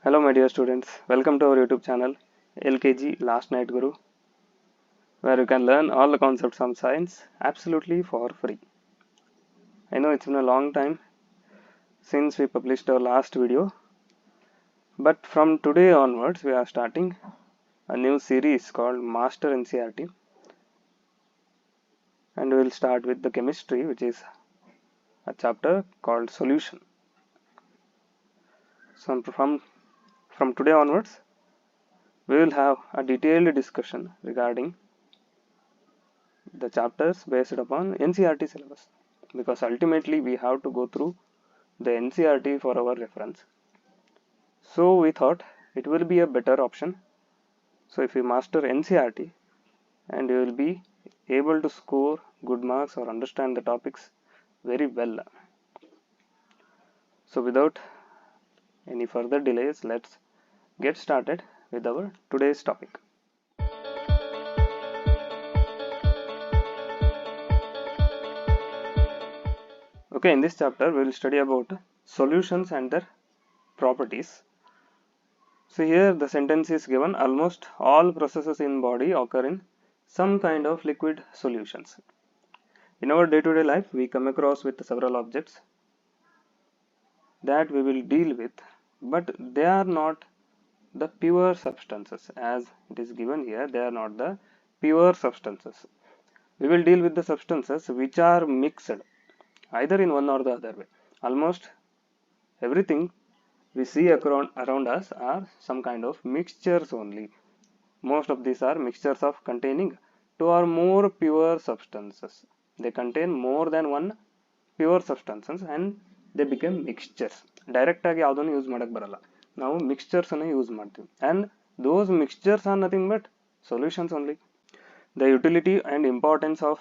Hello my dear students, welcome to our YouTube channel LKG Last Night Guru, where you can learn all the concepts of science absolutely for free. I know it's been a long time since we published our last video, but from today onwards we are starting a new series called Master NCERT, and we will start with the chemistry, which is a chapter called solution. So from today onwards we will have a detailed discussion regarding the chapters based upon NCERT syllabus, because ultimately we have to go through the NCERT for our reference. So we thought it will be a better option. So if you master NCERT, and you will be able to score good marks or understand the topics very well. So without any further delays, let's get started with our today's topic. Okay, in this chapter we will study about solutions and their properties. So here the sentence is given: almost all processes in body occur in some kind of liquid solutions. In our day-to-day life, we come across with several objects that we will deal with, but they are not the pure substances as it is given here. They are not the pure substances. We will deal with the substances which are mixed either in one or the other way. Almost everything we see around us are some kind of mixtures only. Most of these are mixtures of containing two or more pure substances. They contain more than one pure substances and they become mixtures. Direct ಆಗಿ ಯಾವುದನ್ನು use ಮಾಡಕ್ಕೆ ಬರಲ್ಲ, ನಾವು mixtures ಅನ್ನು use ಮಾಡ್ತೀವಿ, and those mixtures are nothing but solutions only. The utility and importance of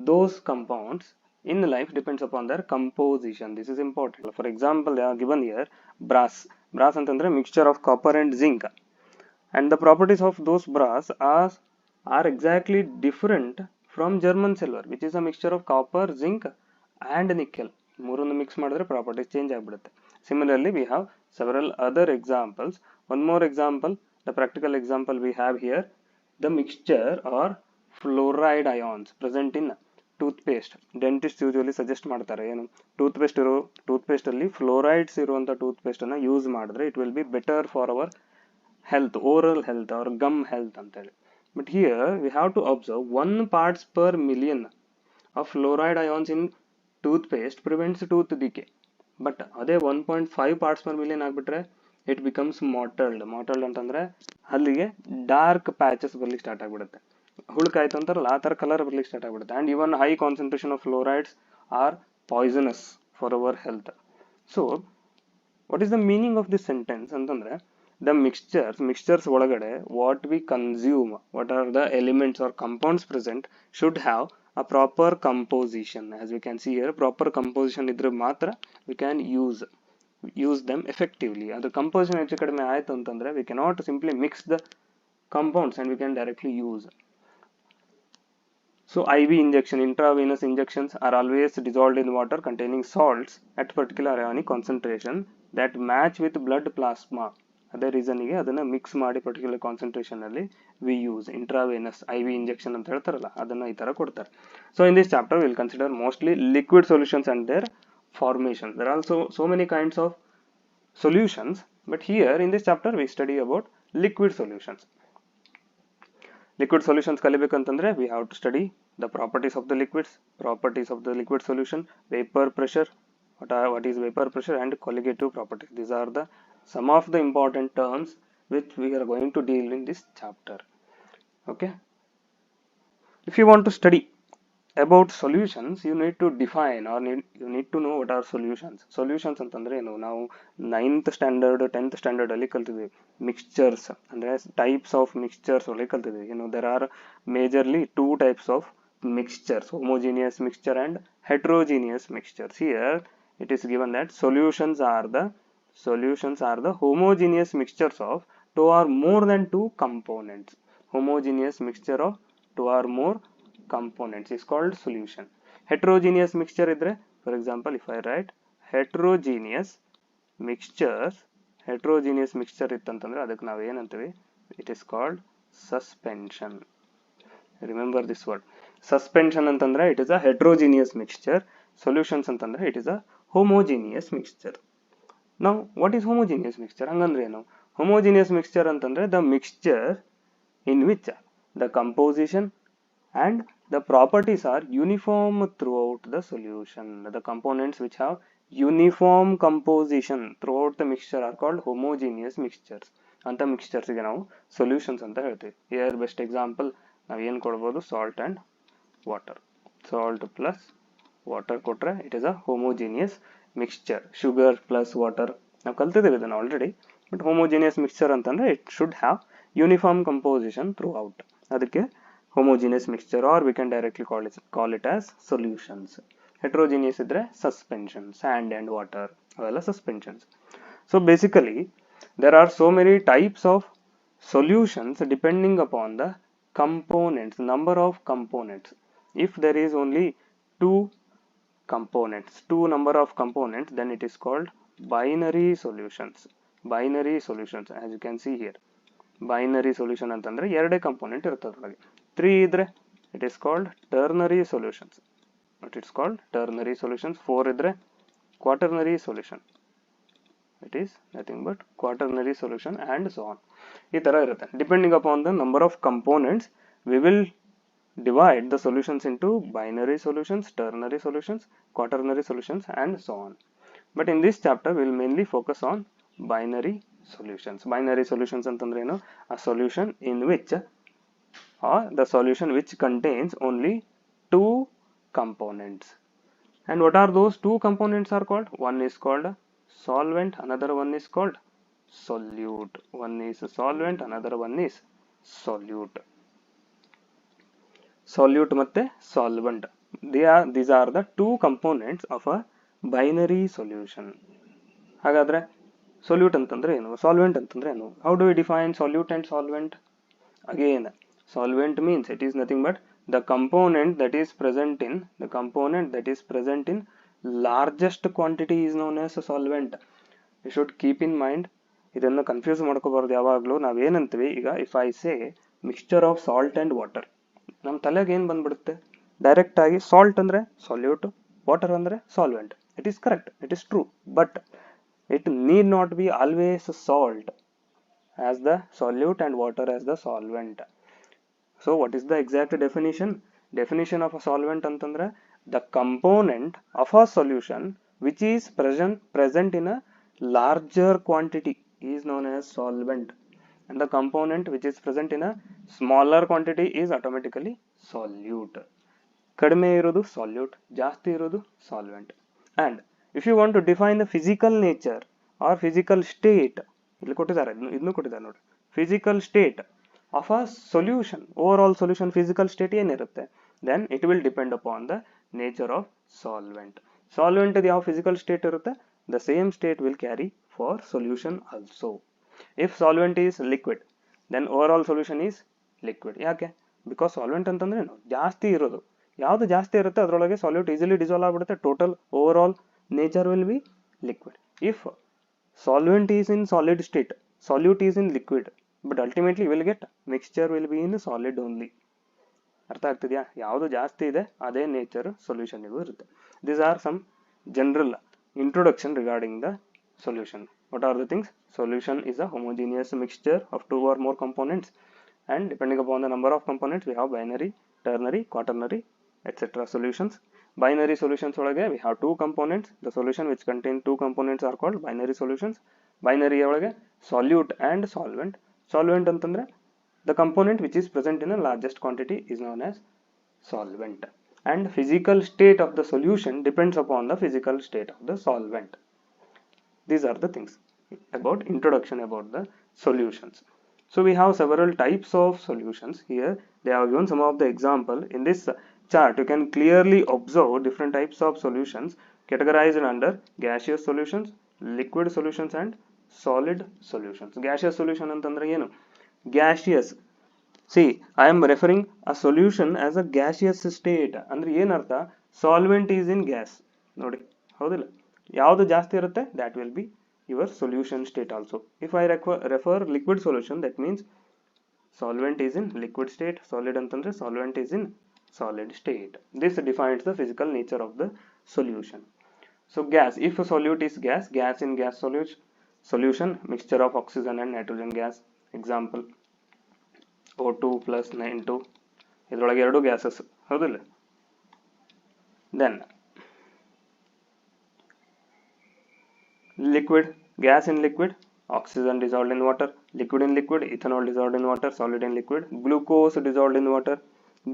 those compounds in life depends upon their composition. This is important. For example, they are given here brass. Brass ಅಂತಂದ್ರೆ mixture of copper and zinc, and the properties of those brass are exactly different from German silver, which is a mixture of copper, zinc and nickel. ಮೂರನ್ನು mix ಮಾಡಿದ್ರೆ properties change ಆಗಿಬಿಡುತ್ತೆ. Similarly, we have several other examples. One more example, the practical example we have here, the mixture or fluoride ions present in toothpaste. Dentists usually suggest ಮಾಡ್ತಾರೆ, ಏನು toothpaste ಅಲ್ಲಿ fluorides ಇರುವಂತ toothpaste ಅನ್ನ use ಮಾಡಿದ್ರೆ it will be better for our health, oral health or gum health ಅಂತೇಳಿ. But here we have to observe 1 parts per million of fluoride ions in toothpaste prevents tooth decay. But ಅದೇ 1.5 parts per million ಆಗಿಬಿಟ್ರೆ it becomes mottled. ಅಂತಂದ್ರೆ ಅಲ್ಲಿಗೆ dark patches ಬರ್ಲಿಕ್ಕೆ start ಆಗಿಬಿಡುತ್ತೆ. ಹುಳುಕಾಯ್ತು ಅಂತಾರಲ್ಲ ಆ ಥರ ಕಲರ್ ಬರ್ಲಿಕ್ಕೆ ಸ್ಟಾರ್ಟ್ ಆಗಿಬಿಡುತ್ತೆ. And even high concentration of fluorides are poisonous for our health. So what is the meaning of this sentence ಅಂತಂದ್ರೆ, the mixtures ಒಳಗಡೆ what we consume, what are the elements or compounds present, should have a proper composition. As we can see here, proper composition ಇದ್ರೆ ಮಾತ್ರ we can use them effectively. ಅದು composition ಹೆಚ್ಚು ಕಡಿಮೆ ಆಯ್ತು ಅಂತಂದ್ರೆ we cannot simply mix the compounds and we can directly use. So IV injection, intravenous injections are always dissolved in water containing salts at particular ionic concentration that match with blood plasma. ಅದೇ ರೀಸನ್ಗೆ ಅದನ್ನ mix ಮಾಡಿ particular concentration ಅಲ್ಲಿ we use intravenous IV injection ಅಂತ ಹೇಳ್ತಾರಲ್ಲ, ಅದನ್ನ ಈ ತರ ಕೊಡ್ತಾರೆ. So in this chapter will consider mostly liquid solutions and their formation. There are so many kinds of solutions, but here in this chapter we study about liquid solutions. Liquid solutions ಕಲಿಬೇಕಂತಂದ್ರೆ we have to study the properties of the liquids, properties of the liquid solution, vapor pressure, what is vapor pressure, and colligative properties. These are the some of the important terms which we are going to deal in this chapter. Okay, if you want to study about solutions, you need to define or you need to know what are solutions ಅಂತಂದ್ರೆ ಏನು. ನಾವು 9th standard 10th standard ಅಲ್ಲಿ ಕಲ್ತಿದ್ವಿ. Mixtures ಅಂದ್ರೆ types of mixtures ಒಳಗೆ ಕಲ್ತಿದ್ವಿ. there are majorly 2 types of mixtures, homogeneous mixture and heterogeneous mixtures. Here it is given that solutions are the homogeneous mixtures of 2 or more than 2 components. Homogeneous mixture of 2 or more components is called solution. Heterogeneous mixture idre, for example, if I write heterogeneous mixtures heterogeneous mixture ಇತ್ತಂತಂದ್ರೆ ಅದಕ್ಕೆ ನಾವು ಏನಂತೀವಿ, it is called suspension. Remember this word. Suspension ಅಂತಂದ್ರೆ it is a heterogeneous mixture. Solutions ಅಂತಂದ್ರೆ it is a homogeneous mixture. ನಾವು what is homogeneous mixture ಹಂಗಂದ್ರೆ ಏನು? Homogeneous mixture ಅಂತಂದ್ರೆ the mixture in which the composition and the properties are uniform throughout the solution. The components which have uniform composition throughout the mixture are called homogeneous mixtures. ಅಂತ mixtures ಗೆ ನಾವು solutions ಅಂತ ಹೇಳ್ತೀವಿ. Here best example ನಾವು ಏನು ಕೊಡ್ಬೋದು, salt and water. Salt plus water ಕೊಟ್ರೆ it is a homogeneous mixture. Sugar plus water ನಾವು ಕಲ್ತಿದ್ದೇವೆ ಇದನ್ನು ಆಲ್ರೆಡಿ. ಬಟ್ ಹೋಮೋಜಿನಿಯಸ್ ಮಿಕ್ಸ್ಚರ್ ಅಂತಂದ್ರೆ it should have uniform composition throughout. ಅದಕ್ಕೆ homogeneous mixture, or we can directly call it as solutions. Heterogeneous idre suspension, sand and water avella suspensions. So basically there are so many types of solutions depending upon the components, number of components. If there is only two number of components, then it is called binary solutions. Binary solutions, as you can see here, binary solution ಅಂತಂದ್ರೆ ಎರಡೇ component ಇರ್ತದೆ ಒಳಗೆ. 3 ಇದ್ರೆ it is called ternary solutions. It is called ternary solutions. 4 ಇದ್ರೆ quaternary solution. It is nothing but quaternary solution and so on. ಈ ತರ ಇರುತ್ತೆ. Depending upon the number of components, we will divide the solutions into binary solutions, ternary solutions, quaternary solutions and so on. But in this chapter we will mainly focus on binary solutions. Binary solutions ಅಂತಂದ್ರೆ ಏನು? A solution in which or the solution which contains only two components. And what are those two components are called? One is called solvent, another one is called solute. One is solvent, another one is solute. Solute ಮತ್ತೆ solvent, these are the two components of a binary solution. ಹಾಗಾದ್ರೆ solute ಅಂತಂದ್ರೆ ಏನು, solvent ಅಂತಂದ್ರೆ ಏನು? How do we define solute and solvent? Again, solvent means it is nothing but the component that is present in largest quantity is known as a solvent. You should keep in mind, ಇದನ್ನ confuse ಮಾಡ್ಕೋಬಾರ್ದು ಯಾವಾಗಲೂ. ನಾವೇನಂತೀವಿ ಈಗ, if I say mixture of salt and water, ನಮ್ಮ ತಲೆಗೆ ಏನು ಬಂದ್ಬಿಡುತ್ತೆ? Direct ಆಗಿ salt ಅಂದ್ರೆ ಸಾಲ್ಯೂಟ್, ವಾಟರ್ ಅಂದ್ರೆ solvent. It is correct, it is true, but it need not be always salt as the solute and water as the solvent. So what is the exact definition? Definition of a solvent antandre the component of a solution which is present in a larger quantity is known as solvent, and the component which is present in a smaller quantity is automatically solute. Kadime irodu solute, ಜಾಸ್ತಿ ಇರೋದು solvent. And if you want to define the physical nature or physical state, ಇಲ್ಲಿ ಕೊಟ್ಟಿದ್ದಾರೆ, ಇದನ್ನು ಕೊಟ್ಟಿದ್ದಾರೆ ನೋಡಿ, physical state of a solution, overall solution physical state ಏನಿರುತ್ತೆ, then it will depend upon the nature of solvent. Solvent ಯಾವ physical state ಇರುತ್ತೆ, the same state will carry for solution also. If solvent is liquid, then overall solution is liquid. ಯಾಕೆ? Because solvent ಅಂತಂದ್ರೆ ಏನು, ಜಾಸ್ತಿ ಇರೋದು. ಯಾವುದು ಜಾಸ್ತಿ ಇರುತ್ತೆ ಅದರೊಳಗೆ solute easily dissolve ಆಗಿಬಿಡುತ್ತೆ. Total overall nature will be liquid. If solvent is in solid state, solute is in liquid, but ultimately you will get mixture will be in solid only. ಅರ್ಥ ಆಗ್ತಿದೆಯಾ? ಯಾವುದು ಜಾಸ್ತಿ ಇದೆ ಅದೇ ನೇಚರ್ ಸೊಲ್ಯೂಷನ್ ಇಗೂ ಇರುತ್ತೆ. These are some general introduction regarding the solution. What are the things? Solution is a homogeneous mixture of two or more components, and depending upon the number of components we have binary, ternary, quaternary, etc. solutions. Binary solutions ಒಳಗೆ we have two components. The solution which contain two components are called binary solutions. Binary ಒಳಗೆ solute and solvent. Solvent ಅಂತಂದ್ರೆ the component which is present in a largest quantity is known as solvent. And physical state of the solution depends upon the physical state of the solvent. These are the things about introduction about the solutions. So we have several types of solutions. Here they have given some of the example. In this chart you can clearly observe different types of solutions categorized under gaseous solutions, liquid solutions and solid solutions. Gaseous solution antandre ಏನು? Gaseous, see I am referring a solution as a gaseous state. ಅಂದ್ರೆ ಏನರ್ಥ? Solvent is in gas. ನೋಡಿ, ಹೌದಿಲ್ಲ? ಯಾವುದು ಜಾಸ್ತಿ ಇರುತ್ತೆ that will be your solution state also. If I refer liquid solution, that means solvent is in liquid state, solid antandre solvent is in solid state. This defines the physical nature of the solution. So gas, if a solute is gas, gas in gas solution, mixture of oxygen and nitrogen gas. Example O2 plus N2, ಇದರೊಳಗೆ ಎರಡು gases ಹೌದಿಲ್ಲ. Then liquid, gas in liquid, oxygen dissolved in water, liquid in liquid, ethanol dissolved in water, solid in liquid, glucose dissolved in water,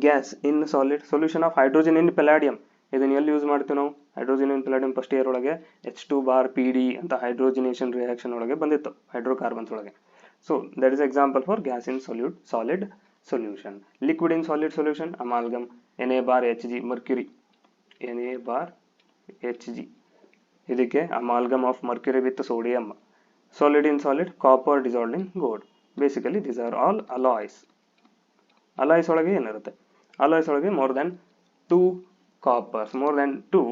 gas in solid, solution of hydrogen in palladium. ಇದನ್ನ ಎಲ್ಲಿ use ಮಾಡ್ತೀವಿ ನಾವು? Hydrogen ಇನ್ ಪಲ್ಲಾಡಿಯಂ first year ಒಳಗೆ H2 bar PD ಅಂತ ಹೈಡ್ರೋಜಿನೇಷನ್ reaction ಒಳಗೆ ಬಂದಿತ್ತು hydrocarbons ಒಳಗೆ. So that is example for gas in solid solution. Liquid in solid solution, amalgam, Na bar Hg, mercury, Na bar Hg, ಇದಕ್ಕೆ amalgam of mercury with sodium. Solid in solid, copper dissolved in gold. Basically these are all alloys. Alloys ಒಳಗೆ ಏನಿರುತ್ತೆ? Alloys ಒಳಗೆ more than 2 coppers, more than 2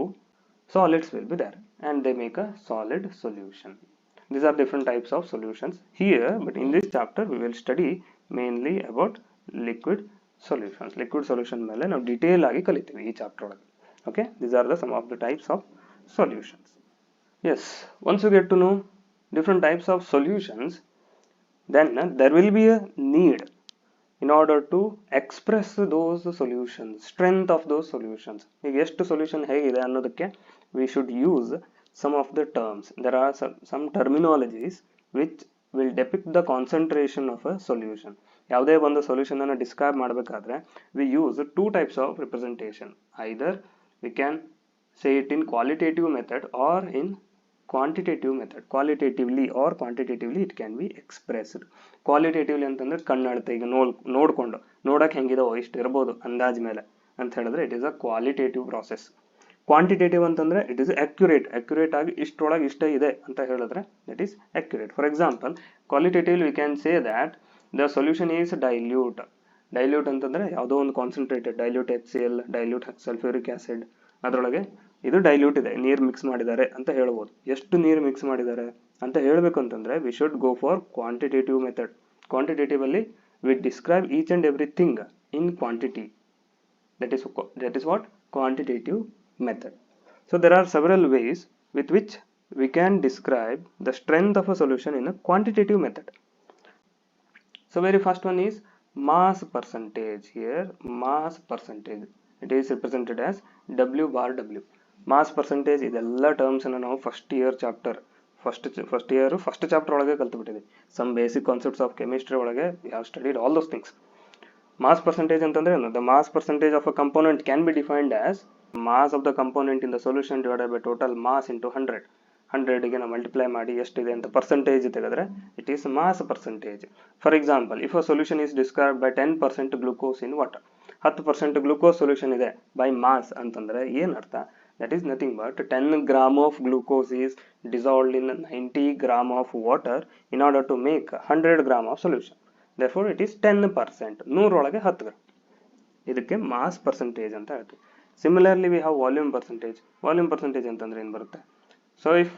solids will be there, and they make a solid solution. These are different types of solutions here, but in this chapter we will study mainly about liquid solutions. Liquid solution ಮೇಲೆ ನಾವು detail ಆಗಿ ಕಲಿತೀವಿ ಈ chapter ಒಳಗೆ. Okay, these are the some of the types of solutions. Yes, once you get to know different types of solutions, then there will be a need in order to express those solutions, strength of those solutions. ಈಗ ಎಷ್ಟು solution ಹೇಗಿದೆ ಅನ್ನೋದಕ್ಕೆ we should use some of the terms. There are some terminologies which will depict the concentration of a solution. ಯಾವುದೇ ಒಂದು solution ಅನ್ನು describe ಮಾಡಬೇಕಾದ್ರೆ we use two types of representation. Either we can say it in qualitative method or in quantitative method. Qualitatively or quantitatively it can be expressed. Qualitatively ಅಂತಂದ್ರೆ ಕಣ್ಣಾಳುತ್ತೆ, ಈಗ ನೋಡ್ಕೊಂಡು ನೋಡಕ್ಕೆ ಹೆಂಗಿದೋ ಇಷ್ಟು ಇರ್ಬೋದು ಅಂದಾಜ್ ಮೇಲೆ ಅಂತ ಹೇಳಿದ್ರೆ it is a qualitative process. Quantitative ಅಂತಂದ್ರೆ it is accurate ಆಗಿ ಇಷ್ಟೊಳಗೆ ಇಷ್ಟೇ ಇದೆ ಅಂತ ಹೇಳಿದ್ರೆ that is accurate. For example, qualitatively we can say that the solution is dilute. Dilute ಅಂತಂದ್ರೆ ಯಾವುದೋ ಒಂದು concentrated dilute HCl, dilute sulfuric acid, ಅದರೊಳಗೆ ಇದು ಡೈಲ್ಯೂಟ್ ಇದೆ, ನೀರು ಮಿಕ್ಸ್ ಮಾಡಿದ್ದಾರೆ ಅಂತ ಹೇಳ್ಬೋದು. ಎಷ್ಟು ನೀರು ಮಿಕ್ಸ್ ಮಾಡಿದ್ದಾರೆ ಅಂತ ಹೇಳಬೇಕು ಅಂತಂದ್ರೆ we should go for quantitative method. Quantitative ಅಲ್ಲಿ we describe each and everything in quantity. That is what quantitative method. So there are several ways with which we can describe the strength of a solution in a quantitative method. So very first one is mass percentage. Here mass percentage, it is represented as W bar W. Mass percentage ಇದೆಲ್ಲ terms ಅನ್ನು ನಾವು first year chapter ಒಳಗೆ ಕಲ್ತುಬಿಟ್ಟಿದ್ವಿ. Some basic concepts of chemistry ಒಳಗೆ we have studied all those things. Mass percentage ಅಂತಂದ್ರೆ ಏನು? The mass percentage of a component can be defined as mass of the component in the solution divided by total mass into 100. 100 ಗೆ ನಾವು multiply ಮಾಡಿ ಎಷ್ಟಿದೆ ಅಂತ percentage ತೆಗೆದ್ರೆ it is mass percentage. For example, if a solution is described by 10% glucose in water, 10% glucose solution ಇದೆ by mass ಅಂತಂದ್ರೆ ಏನ್ ಅರ್ಥ? That is nothing but 10 gram of glucose is dissolved in 90 gram of water in order to make 100 gram of solution. Therefore it is 10%. 100 ಒಳಗೆ 10 gram. ಇದಕ್ಕೆ mass percentage ಅಂತ ಹೇಳ್ತೀವಿ. Similarly we have volume percentage. Volume percentage ಅಂತಂದ್ರೆ ಏನು ಬರುತ್ತೆ? So if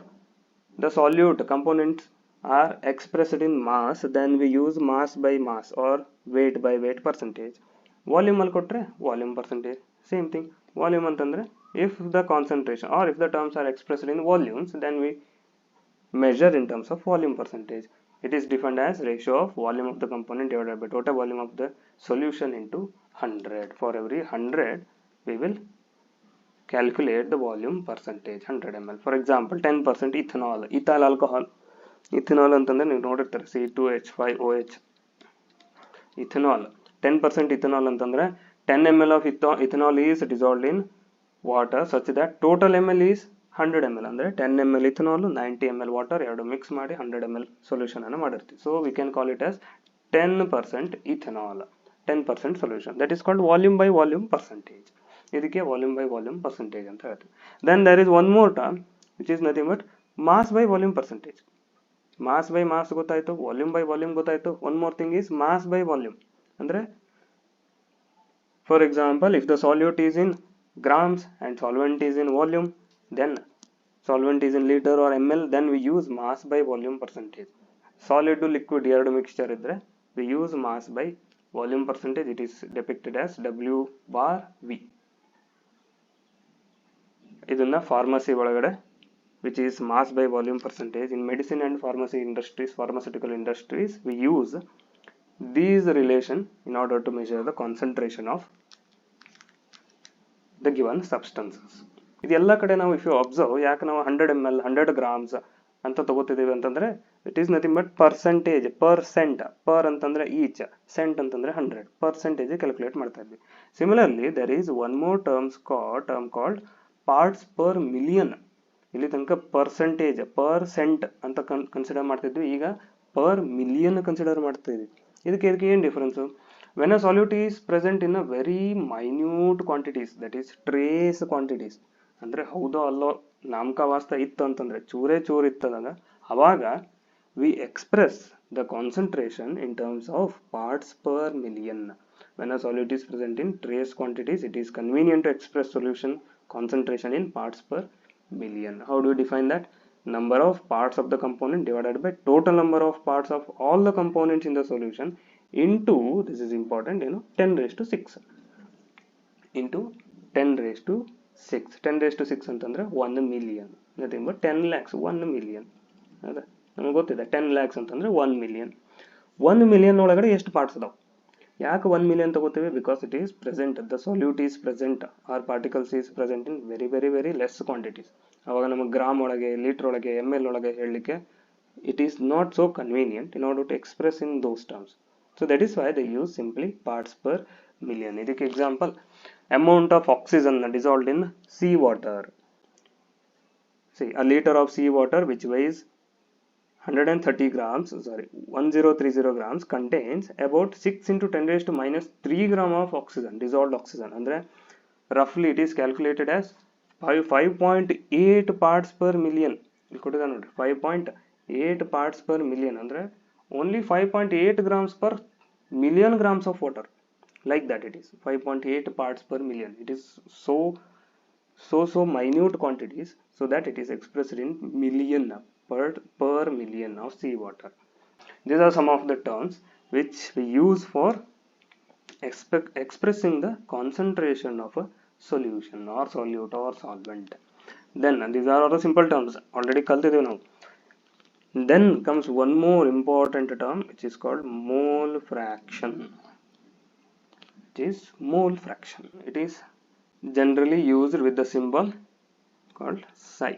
the solute components are expressed in mass, then we use mass by mass or weight by weight percentage. Volume ಅಲ್ಲಿ ಕೊಟ್ರೆ volume percentage. Same thing. Volume ಅಂತಂದ್ರೆ if the concentration or if the terms are expressed in volumes, then we measure in terms of volume percentage. It is defined as ratio of volume of the component divided by total volume of the solution into 100. For every 100 we will calculate the volume percentage 100 ml. For example, 10% ethanol, ethyl alcohol. Ethanol ಅಂತಂದ್ರೆ ನೀವು ನೋಡಿರ್ತಾರೆ C2H5OH. ethanol 10% ethanol ಅಂತಂದ್ರೆ 10 ml of ethanol is dissolved in water such that total ml is 100 ml. ಅಂದ್ರೆ 10 ml ethanol 90 ml water ಎರಡು mix ಮಾಡಿ 100 ml solution ಅನ್ನು ಮಾಡಿರ್ತೀವಿ. So we can call it as 10% ethanol, 10% solution. That is called volume by volume percentage. ಇದಕ್ಕೆ volume by volume percentage ಅಂತ ಹೇಳ್ತೀವಿ. Then there is one more term which is nothing but mass by volume percentage. Mass by mass ಗೊತ್ತಾಯ್ತು, volume by volume ಗೊತ್ತಾಯ್ತು. One more thing is mass by volume. ಅಂದ್ರೆ for example, if the solute is in grams and solvent is in volume, then solvent is in liter or ml, then we use mass by volume percentage. Solid to liquid ಎರಡು mixture ಇದ್ರೆ we use mass by volume percentage. It is depicted as W bar V. ಇದನ್ನ pharmacy ಒಳಗಡೆ which is mass by volume percentage. In medicine and pharmaceutical industries, we use these relation in order to measure the concentration of the given substances. ಇದೆಲ್ಲ ಕಡೆ ನಾವು if you observe ಯಾಕೆ ನಾವು 100 ml 100 grams ಅಂತ ತಗೋತಿದ್ದೀವಿ ಅಂತಂದ್ರೆ it is nothing but percentage per cent. Per ಅಂತಂದ್ರೆ each, cent ಅಂತಂದ್ರೆ 100, percentage calculate ಮಾಡ್ತಾ ಇದ್ವಿ. Similarly, there is one more term called parts per million. ಇಲ್ಲಿ ತನಕ percentage per cent ಅಂತ ಕನ್ಸಿಡರ್ ಮಾಡ್ತಿದ್ವಿ, ಈಗ per million ಕನ್ಸಿಡರ್ ಮಾಡ್ತಾ ಇದ್ವಿ. ಇದಕ್ಕೆ ಏನು difference? When a solute is present in a very minute quantities, that is trace quantities, ಅಂದ್ರೆ ಹೌದೋ ಅಲ್ಲೋ ನಾಮಕಾವಾಸ್ತ ಇತ್ತು ಅಂತಂದ್ರೆ ಚೂರು ಇತ್ತದಾಗ ಅವಾಗ we express the concentration in terms of parts per million. When a solute is present in trace quantities, it is convenient to express solution concentration in parts per million. How do you define that? Number of parts of the component divided by total number of parts of all the components in the solution into, this is important, 10 raised to 6 into 10 raised to 6. 10 raised to 6 ಅಂತಂದ್ರೆ 1 million, nothing but 10 lakhs, 1 million. ಹೌದಾ, ನಮಗೆ ಗೊತ್ತಿದೆ 10 lakhs ಅಂತಂದ್ರೆ 1 million. 1 million ಒಳಗಡೆ ಎಷ್ಟು parts ಅದಾವ? ಯಾಕೆ 1 million ತಗೋತೀವಿ? Because it is present, the solute is present or particles is present in very less quantities. ಅವಾಗ ನಮಗೆ ಗ್ರಾಮ್ ಒಳಗೆ, ಲೀಟರ್ ಒಳಗೆ, ml ಒಳಗೆ ಹೇಳಲಿಕ್ಕೆ it is not so convenient in order to express in those terms. So that is why they use simply parts per million. ಇದಕ್ಕೆ example, amount of oxygen dissolved in sea water. See, a liter of sea water which weighs 1030 grams contains about 6 into 10 raised to minus 3 gram of oxygen, dissolved oxygen. Andre roughly it is calculated as 5.8 parts per million. 5.8 parts per million andre only 5.8 grams per million grams of water. Like that it is 5.8 parts per million. It is so minute quantities, so that it is expressed in million per million of sea water. These are some of the terms which we use for expressing the concentration of a solution or solute or solvent. Then these are all the simple terms already kaltidevu now. Then comes one more important term which is called mole fraction. It is mole fraction. It is generally used with the symbol called psi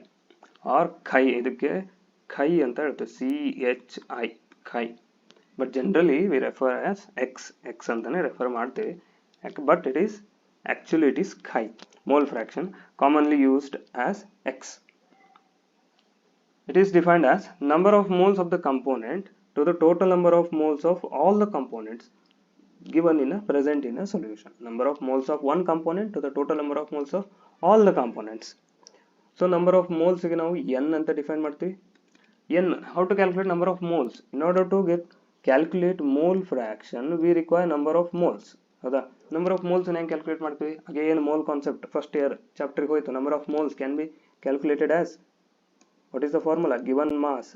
or chi. ಇದಕ್ಕೆ chi ಅಂತ ಹೇಳ್ತೇವೆ, CHI, chi. But generally we refer as x ಅಂತಾನೆ refer ಮಾಡ್ತೀವಿ, but it is chi. Mole fraction commonly used as x. It is defined as number of moles of the component to the total number of moles of all the components given present in a solution. Number of moles of one component to the total number of moles of all the components. So number of moles ಗೆ ನಾವು n ಅಂತ define ಮಾಡ್ತೀವಿ. n, how to calculate number of moles? In order to calculate mole fraction we require number of moles. ಹೌದಾ, number of moles ಹೆಂಗೆ calculate ಮಾಡ್ತೀವಿ? Again mole concept first year ಚಾಪ್ಟರ್ಗೆ ಹೋಯ್ತು. number of moles can be calculated as, what is the formula? given mass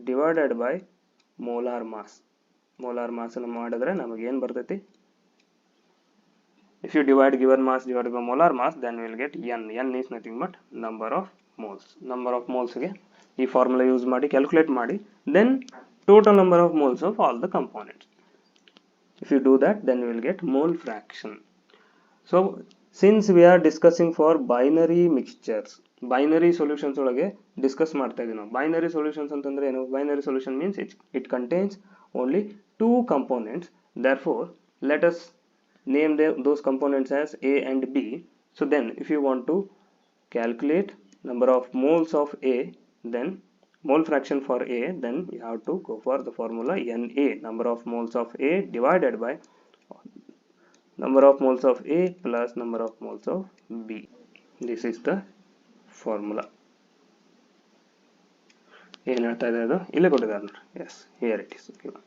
divided by molar mass. molar mass ಅನ್ನು ಮಾಡಿದ್ರೆ ನಮಗೆ ಏನು ಬರ್ತೈತಿ? If you divide given mass divided by molar mass, then we will get n. n is nothing but number of moles. Number of moles ಗೆ ಈ formula use ಮಾಡಿ calculate ಮಾಡಿ, then total number of moles of all the components. If you do that, then we will get mole fraction. So since we are discussing for binary mixtures, binary solutions ಒಳಗೆ discuss ಮಾಡ್ತಾ ಇದೀವಿ ನಾವು. binary solutions ಅಂತಂದ್ರೆ ಏನು? binary solution means it contains only two components. Therefore let us name those components as A and B. So then if you want to calculate number of moles of A, then mole fraction for A, then you have to go for the formula Na, number of moles of A divided by number of moles of A plus number of moles of B. This is the formula. ಏನು ಹೇಳ್ತಾ ಇದೆ ಅದು? ಇಲ್ಲೇ ಕೊಟ್ಟಿದ್ದಾರೆ ನೋಡಿ. Yes, here it is given.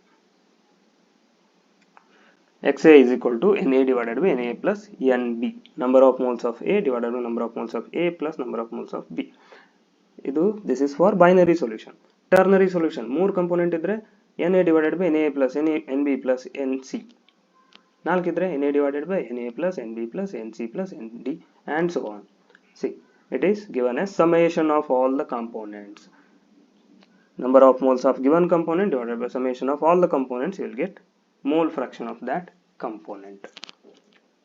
XA is equal to Na divided by Na plus Nb. Number of moles of A divided by number of moles of A plus number of moles of B. This is for binary solution. Ternary solution, more component idre Na divided by Na plus Nb plus Nc. ನಾಲ್ಕಿದ್ರೆ Na divided by Na plus Nb plus Nc plus Nd and so on. See, it is given as summation of all the components. Number of moles of given component divided by summation of all the components, you will get mole fraction of that component.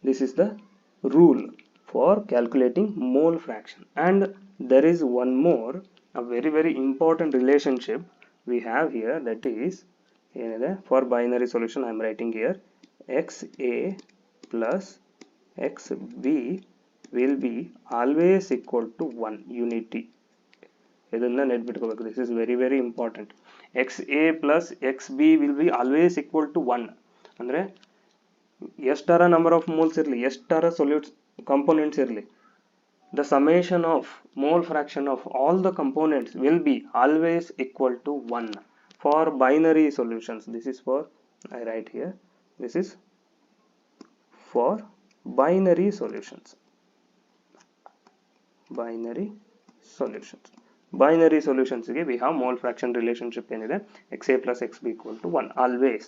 This is the rule for calculating mole fraction. And there is one more, a very important relationship we have here, that is for binary solution I am writing here XA plus XB will be always equal to 1 unity. This is very important. XA plus XB will be always equal to 1. Andre ಎಷ್ಟರ number of moles ಇರಲಿ, ಎಷ್ಟರ solutes components ಇರಲಿ, the summation of mole fraction of all the components will be always equal to 1 for binary solutions. This is for, I write here, this is for binary solutions. Binary solutions. Binary solutions we have mole fraction relationship ಏನಿದೆ XA plus XB equal to 1 always.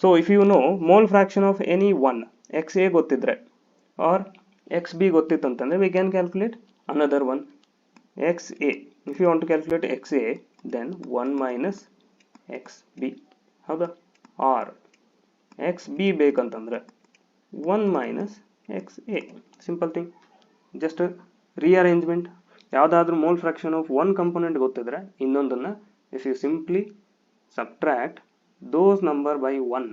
So if you know mole fraction of any one, XA ಗೊತ್ತಿದ್ರೆ or XB ಗೊತ್ತಿತ್ತು ಅಂತಂದ್ರೆ we can calculate another one, XA. If you want to calculate XA, then 1 minus XB, ಹೌದಾ? or XB ಬೇಕಂತಂದ್ರೆ 1 minus XA. Simple thing, just rearrangement. ಯಾವುದಾದ್ರೂ mole fraction of one component ಗೊತ್ತಿದ್ರೆ ಇನ್ನೊಂದನ್ನ if you simply subtract those number by 1,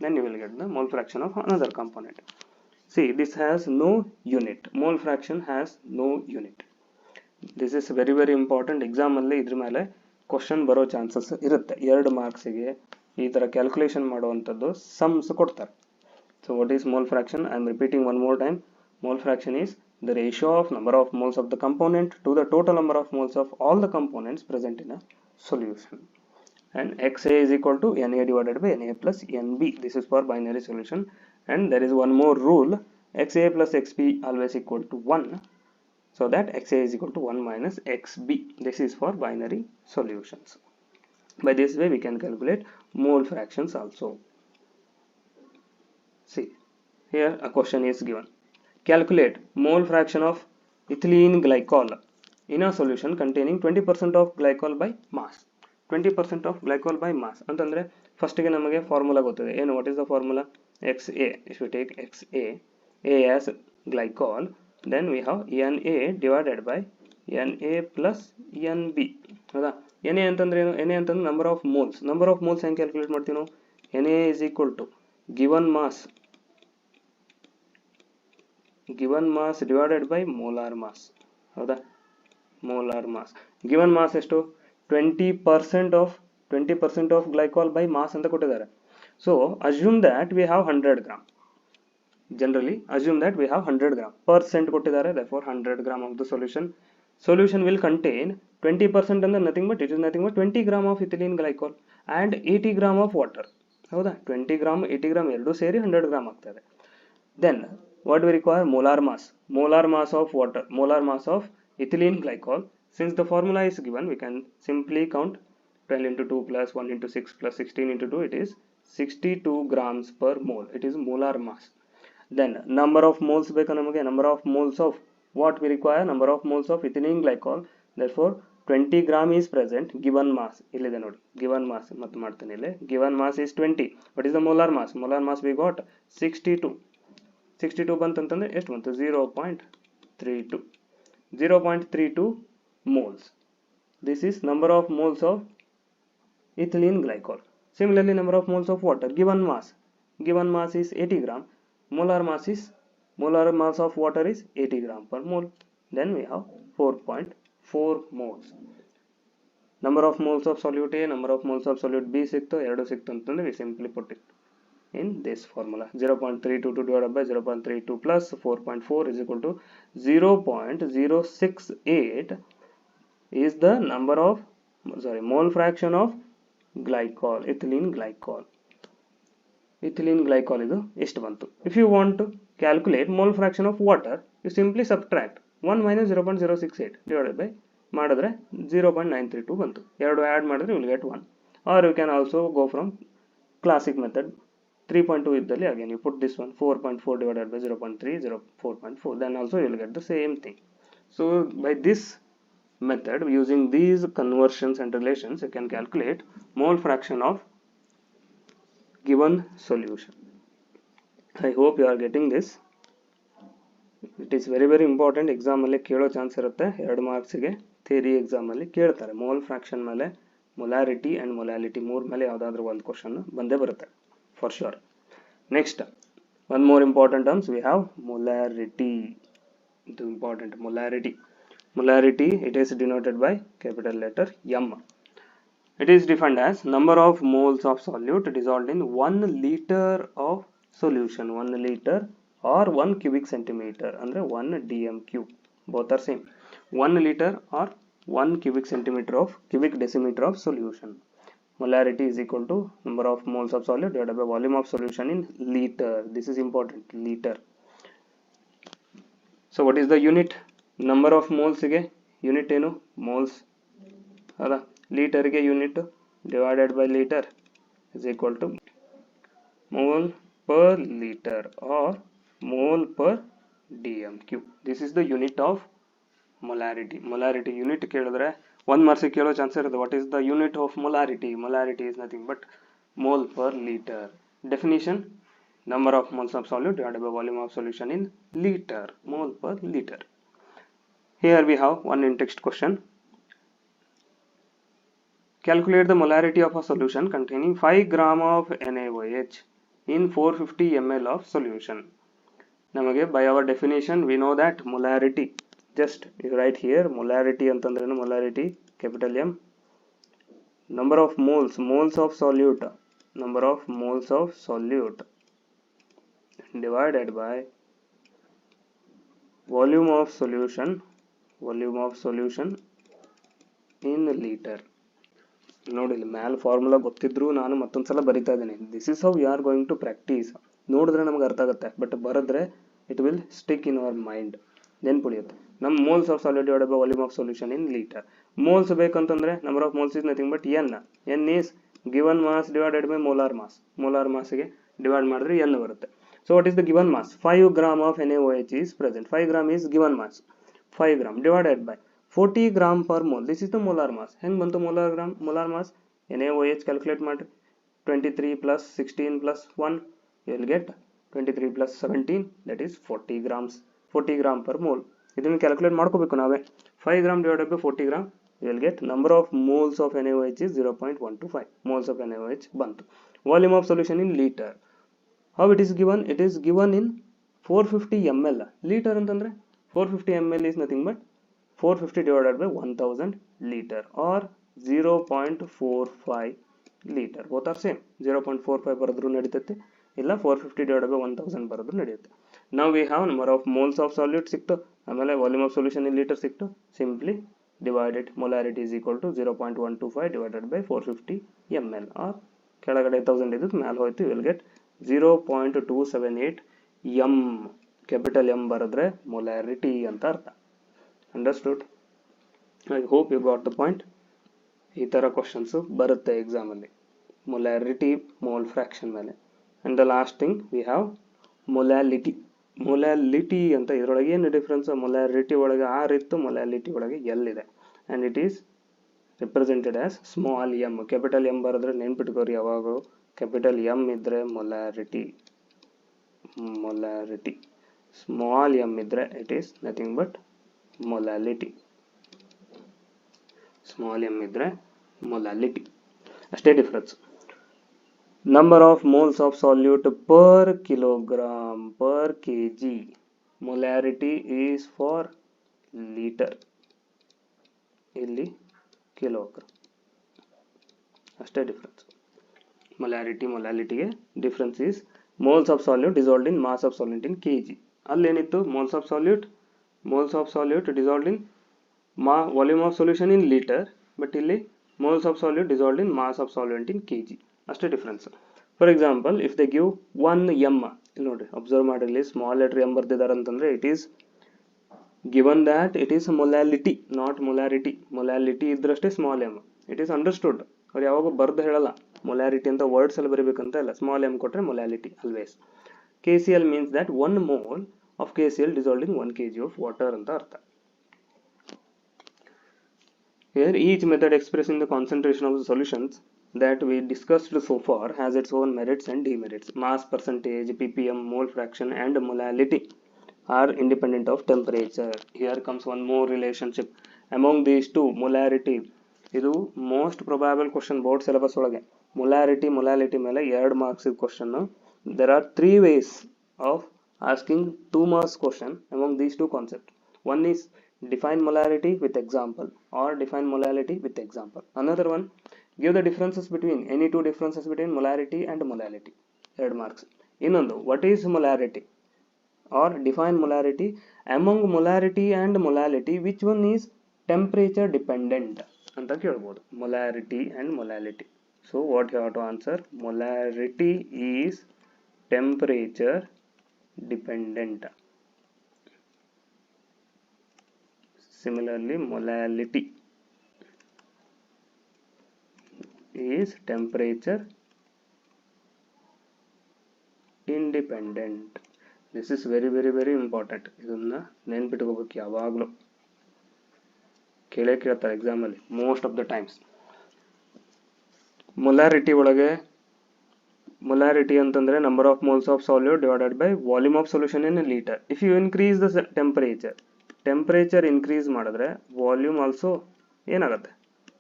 then you will get the mole fraction of another component. See, this has no unit. Mole fraction has no unit. This is very important. Exam alli idr mele question baro chances irutte. 2 marks ಗೆ ಈ ತರ calculation ಮಾಡುವಂತದ್ದು sums ಕೊಡ್ತಾರೆ. So what is mole fraction? I am repeating one more time. Mole fraction is the ratio of number of moles of the component to the total number of moles of all the components present in a solution. And XA is equal to Na divided by Na plus Nb. This is for binary solution. And there is one more rule, XA plus XB always equal to 1, so that XA is equal to 1 minus XB. This is for binary solutions. By this way we can calculate mole fractions also. See, here a question is given. Calculate mole fraction of ethylene glycol in a solution containing 20% of glycol by mass. 20% of glycol by mass ಅಂತಂದ್ರೆ first ಗೆ ನಮಗೆ formula ಗೊತ್ತಿದೆ ಏನು, what is the formula? XA. If you take XA, A as glycol, then we have Na divided by Na plus Nb. ಹೌದಾ? Na ಅಂತಂದ್ರೆ ಏನು? Na ಅಂತಂದ್ರೆ number of moles. Number of moles ಹೆಂಗೆ calculate ಮಾಡ್ತೀವಿ ನಾವು? Na is equal to given mass divided by molar mass. ಹೌದಾ? molar mass. given mass ಎಷ್ಟು? 20% of glycol by mass ಅಂತ ಕೊಟ್ಟಿದ್ದಾರೆ. So assume that we have 100 gram. Generally assume that we have 100 gram. Percent ಕೊಟ್ಟಿದ್ದಾರೆ, therefore 100 gram of the solution will contain 20% ಅಂದ್ರೆ nothing but 20 gram of ethylene glycol and 80 gram of water. ಹೌದಾ? 20 gram 80 gram ಎರಡು ಸೇರಿ 100 gram ಆಗ್ತದೆ. Then what we require? molar mass of water, molar mass of ethylene glycol. Since the formula is given, we can simply count 12 into 2 plus 1 into 6 plus 16 into 2, it is 62 grams per mole. It is molar mass. Then number of moles ಬೇಕಾ ನಮಗೆ? number of moles of what we require? number of moles of ethylene glycol. Therefore 20 gram is present. given mass ಇಲ್ಲಿದೆ ನೋಡಿ, given mass ಮತ್ತೆ ಮಾಡ್ತೀನಿ ಇಲ್ಲಿ. given mass is 20. What is the molar mass? molar mass we got 62 ಬಂತಂತಂದ್ರೆ ಎಷ್ಟು ಬಂತು? 0.32 moles. This is number of moles of ethylene glycol. Similarly, number of moles of water. given mass is 80 gram. molar mass of water is 80 gram per mole. Then we have 4.4 moles. Number of moles of solute A, number of moles of solute B ಸಿಕ್ತು, ಎರಡು ಸಿಕ್ತು ಅಂತಂದ್ರೆ we simply put it in this formula. 0.322 divided by 0.32 plus 4.4 is equal to 0.068 is the mole fraction of glycol, ethylene glycol. ethylene glycol ಇದು ಎಷ್ಟು ಬಂತು. If you want to calculate mole fraction of water, you simply subtract 1 minus 0.068 divided by ಮಾಡಿದ್ರೆ 0.932 ಬಂತು. ಎರಡು add ಮಾಡಿದ್ರೆ you will get 1. Or you can also go from classic method 3.2 ಇದ್ದಲ್ಲಿ again you put this one 4.4 divided by 0.3 4.4, then also you will get the same thing. So by this method, using these conversions and relations, you can calculate mole fraction of given solution. I hope you are getting this. It is very important. Exam ಅಲ್ಲಿ ಕೇಳೋ chance ಇರುತ್ತೆ. 2 marks ಗೆ theory exam ಅಲ್ಲಿ ಕೇಳ್ತಾರೆ. Mole fraction ಮೇಲೆ molarity and molality ಮೂರ್ ಮೇಲೆ ಯಾವ್ದಾದ್ರು ಒಂದು ಕ್ವೆಶ್ಚನ್ ಬಂದೇ ಬರುತ್ತೆ for sure. Next, one more important terms we have molarity. The important molarity. Molarity, it is denoted by capital letter M. It is defined as number of moles of solute dissolved in 1 liter of solution. 1 liter or 1 cubic centimeter ಅಂದ್ರೆ 1 dm3. Both are same. 1 liter or 1 cubic centimeter of cubic decimeter of solution. Molarity is equal to number of moles of solute divided by volume of solution in liter. This is important, liter. So what is the unit? Number of moles ಗೆ unit ಏನು? Moles. ಹೌದಾ? Liter ಗೆ unit divided by liter is equal to mole per liter or mole per dm3. This is the unit of molarity. Molarity unit ಕೇಳಿದ್ರೆ 1 marks ಕೇಳೋ chance ಇರುತ್ತೆ. What is the unit of molarity? Molarity is nothing but mole per liter. Definition: number of moles of solute divided by volume of solution in liter. Mole per liter. Here we have one in text question. Calculate the molarity of a solution containing 5 gram of NaOH in 450 ml of solution. ನಮಗೆ by our definition we know that molarity, just you write here molarity ಅಂತಂದ್ರೇನು, molarity capital M, number of moles, moles of solute, number of moles of solute divided by volume of solution in liter. ನೋಡಿ ಮ್ಯಾಲ್ formula ಗೊತ್ತಿದ್ರು ನಾನು ಮತ್ತೊಂದ್ಸಲ ಬರಿತಾ ಇದ್ದೀನಿ. This is how you are going to practise. ನೋಡಿದ್ರೆ ನಮ್ಗೆ ಅರ್ಥ ಆಗುತ್ತೆ, ಬಟ್ ಬರೆದ್ರೆ it will stick in our mind, ನೆನ್ಪುಳಿಯುತ್ತೆ. ನಮ್ಮ moles of solid divided by volume of solution in litre. Moles ಬೇಕಂತಂದ್ರೆ number of moles is nothing but n is given mass divided by molar mass. Molar ಮಾಸ್ಗೆ divide ಮಾಡಿದ್ರೆ n ಬರುತ್ತೆ. So what is the given mass? 5 gram of NaOH is present. 5 gram is given mass. 5 gram divided by 40 gram per mole. This is the molar mass. ಹೆಂಗ್ ಬಂತು molar mass? NaOH calculate ಮಾಡ್ರಿ. 23 plus 16 plus 1, you will get 23 plus 17, that is 40 grams. 40 gram per mole. ಇದನ್ನು calculate ಮಾಡ್ಕೋಬೇಕು ನಾವೇ. 5 gram divided by 40 gram, you will get number of moles of NaOH is 0.125 moles of NaOH ಬಂತು. Volume of solution in liter. How it is given? It is given in 450 ml. Liter ಅಂತಂದ್ರೆ 450 ml is nothing but 450 divided by 1000 liter or 0.45 liter. Both are same. 0.45 ಬರೆದ್ರು ನಡೀತೈತೆ, ಇಲ್ಲ 450 divided by 1000 ಬರೆದ್ರು ನಡೆಯುತ್ತೆ. Now we have number of moles of solute ಸಿಕ್ತು, ಆಮೇಲೆ volume of solution in liter ಸಿಕ್ತು. Simply divide it. Molarity is equal to 0.125 divided by 450 ml or ಕೆಳಗಡೆ 1000 ಇದ್ದು ಮೇಲೆ ಹೋಯ್ತು, you will get 0.278 m. Capital M ಬರೆದ್ರೆ molarity ಅಂತ ಅರ್ಥ. Understood? I hope you got the point. ಈ ತರ ಕ್ವಶನ್ಸ್ ಬರುತ್ತೆ ಎಕ್ಸಾಮ್ ಅಲ್ಲಿ, ಮೊಲಾರಿಟಿ ಮೋಲ್ ಫ್ರಾಕ್ಷನ್ ಮೇಲೆ. And the last thing we have molality. Molality ಅಂತ ಇದರೊಳಗೆ ಏನು ಡಿಫ್ರೆನ್ಸ್? ಮೊಲಾರಿಟಿ ಒಳಗೆ ಆರ್ ಇತ್ತು, ಮೊಲಾಲಿಟಿ ಒಳಗೆ ಎಲ್ ಇದೆ. And it is represented as small M. Capital M ಬರೆದ್ರೆ ನೆನ್ಪಿಟ್ಕೋರಿ, ಯಾವಾಗ ಕ್ಯಾಪಿಟಲ್ ಎಮ್ ಇದ್ರೆ ಮೊಲಾರಿಟಿ. ಸ್ಮಾಲ್ ಎಮ್ ಇದ್ರೆ it is nothing but molality. Small M ಇದ್ರೆ ಮೊಲಾಲಿಟಿ, ಅಷ್ಟೇ difference. Number of moles of salute per kilogram per kg. Molarity is for litre, ಇಲ್ಲಿ kilogram, ಅಷ್ಟೇ difference. ಮೊಲಾಲಿಟಿಗೆ difference is moles of solute dissolved in mass of solute in kg. ಅಲ್ಲೇನಿತ್ತು? Moles of solute dissolved in volume of solution in liter, but ಇಲ್ಲಿ moles of solute dissolved in mass of solvent in kg, ಅಷ್ಟೇ difference. For example, if they give 1 m, ನೋಡಿ observe ಮಾಡಿರಲಿ, small letter m ಬರ್ದಿದ್ದಾರೆ ಅಂತಂದ್ರೆ it is given that it is molality, not molarity. molality ಇದ್ರಷ್ಟೇ small m. it is understood. ಅವ್ರು ಯಾವಾಗ ಬರ್ದು ಹೇಳಲ್ಲ molarity ಅಂತ words ಅಲ್ಲಿ ಬರೀಬೇಕಂತ ಇಲ್ಲ, small m ಕೊಟ್ರೆ molality always. KCl means that 1 mole of KCl dissolved in 1 kg of water ಅಂತ ಅರ್ಥ. Here each method expressing the concentration of the solutions that we discussed so far has its own merits and demerits. Mass, percentage, ppm, mole fraction and molality are independent of temperature. Here comes one more relationship among these two. molarity, ಇದು most probable question board syllabus ಒಳಗೆ molality ಮೇಲೆ 2 marks question. There are 3 ways of asking 2 marks question among these two concepts. One is define molarity with example or define molality with example. Another one, give the differences between any two differences between molarity and molality, 2 marks. ಇನ್ನೊಂದು, what is molarity or define molarity. Among molarity and molality, which one is temperature dependent ಅಂತ ಕೇಳಬಹುದು. molarity and molality. So what you have to answer, molarity is temperature dependent. Similarly, molality is temperature independent. This is very very very important. ಇದನ್ನ ನೆನಪಿಟ್ಕೋಬೇಕು, ಯಾವಾಗಲೂ ಕೇಳ್ತಾರೆ exam ಅಲ್ಲಿ most of the times. Molarity ಒಳಗೆ, molarity ಅಂತಂದ್ರೆ number of moles of solute divided by volume of solution in litre. If you increase the temperature increase ಮಾಡಿದ್ರೆ volume also ಏನಾಗುತ್ತೆ,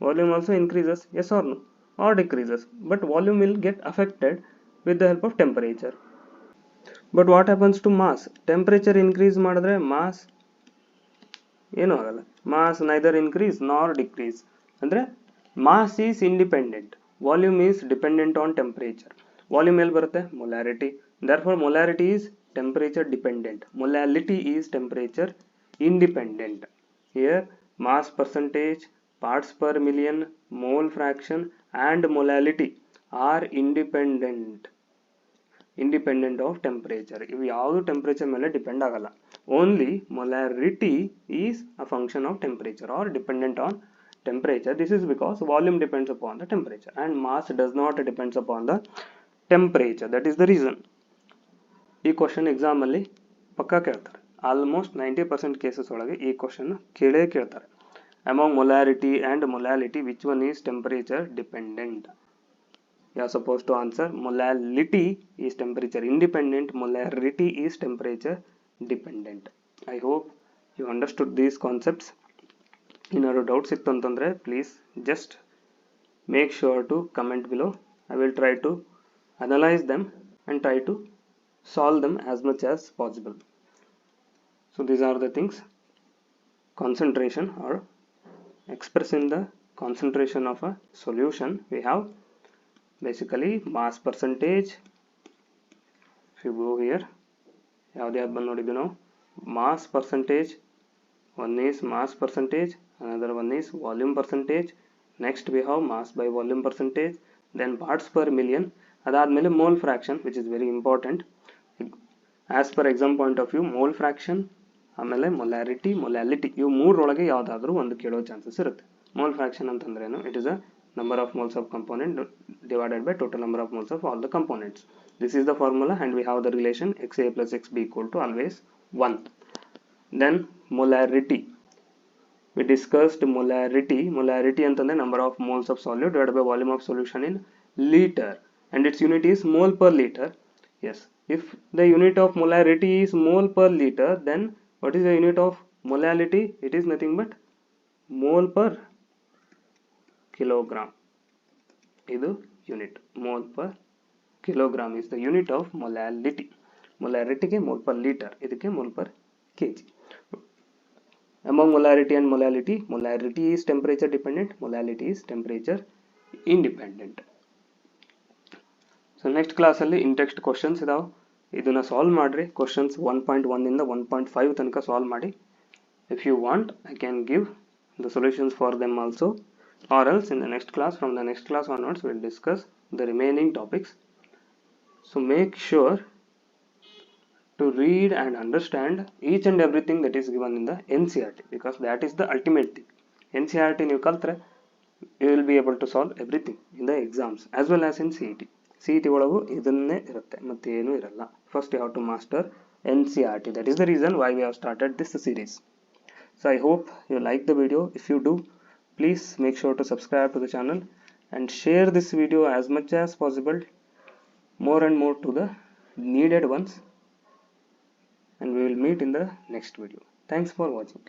volume also increases, yes or no, or decreases, but volume will get affected with the help of temperature. But what happens to mass? Temperature increase ಮಾಡಿದ್ರೆ mass ಏನು ಆಗಲ್ಲ, mass neither increase nor decrease. ಅಂದ್ರೆ mass is independent, volume is dependent on temperature. volume ಎಲ್ಲಿ ಬರುತ್ತೆ, molarity. Therefore molarity is temperature dependent, molality is temperature independent. Here mass percentage, parts per million, mole fraction and molality are independent of temperature. ಇವು ಯಾವುದು temperature ಮೇಲೆ depend ಆಗಲ್ಲ. Only molarity is a function of temperature or dependent on temperature. This is because volume depends upon the temperature and mass does not depends upon the temperature. That is the reason. ಈ question exam ಅಲ್ಲಿ ಪಕ್ಕಾ ಕೇಳ್ತಾರೆ. Almost 90% cases ಒಳಗೆ ಈ question ಕೇಳ್ತಾರೆ. Among molarity and molality, which one is temperature dependent? You are supposed to answer molality is temperature independent, molarity is temperature dependent. I hope you understood these concepts. ಏನಾದ್ರು doubts ಇತ್ತು ಅಂತಂದ್ರೆ please just make sure to comment below. I will try to analyze them and try to solve them as much as possible. So these are the things. Concentration or expressing the concentration of a solution, we have basically mass percentage. If you go here, ಯಾವ್ದು ಬಂದು ನೋಡಿದ್ವಿ ನಾವು, mass percentage. One is mass percentage, another one is volume percentage. Next we have mass by volume percentage, then parts per million. ಅದಾದ್ಮೇಲೆ mole fraction, which is very important. As per exam point of view, mole fraction ಆಮೇಲೆ molarity, molality ಇವು ಮೂರರೊಳಗೆ ಯಾವುದಾದ್ರೂ ಒಂದು ಕೇಳೋ chances ಇರುತ್ತೆ. Mole fraction ಅಂತಂದ್ರೇನು, it is a number of moles of component divided by total number of moles of all the components. This is the formula and we have the relation xa plus xb equal to always 1. Then molarity, we discussed molarity ಅಂತಂದ್ರೆ number of moles of solute divided by volume of solution in liter and its unit is mole per liter. Yes, if the unit of molarity is mole per liter, then what is the unit of molality? It is nothing but mole per kilogram. Idu unit, mole per kilogram is the unit of molality. Molarity ke mole per liter, idukke mole per kg. Among molarity and molality, molarity is temperature dependent, molality is temperature independent. So next class alli in text questions idav, iduna solve madri. Questions 1.1 ಇಂದ 1.5 ತನಕ solve ಮಾಡಿ. If you want, I can give the solutions for them also, or else in the next class, from the next class onwards, we will discuss the remaining topics So make sure to read and understand each and everything that is given in the NCERT, because that is the ultimate thing. NCERT ನೀವು ಕಲ್ತ್ರೆ you will be able to solve everything in the exams as well as in CET. CET ಒಳಗೂ ಇದನ್ನೇ ಇರುತ್ತೆ, ಮತ್ತೆ ಏನೂ ಇರಲ್ಲ. First you have to master NCERT. That is the reason why we have started this series. So I hope you like the video. If you do, please make sure to subscribe to the channel and share this video as much as possible, more and more to the needed ones, and we will meet in the next video. Thanks for watching.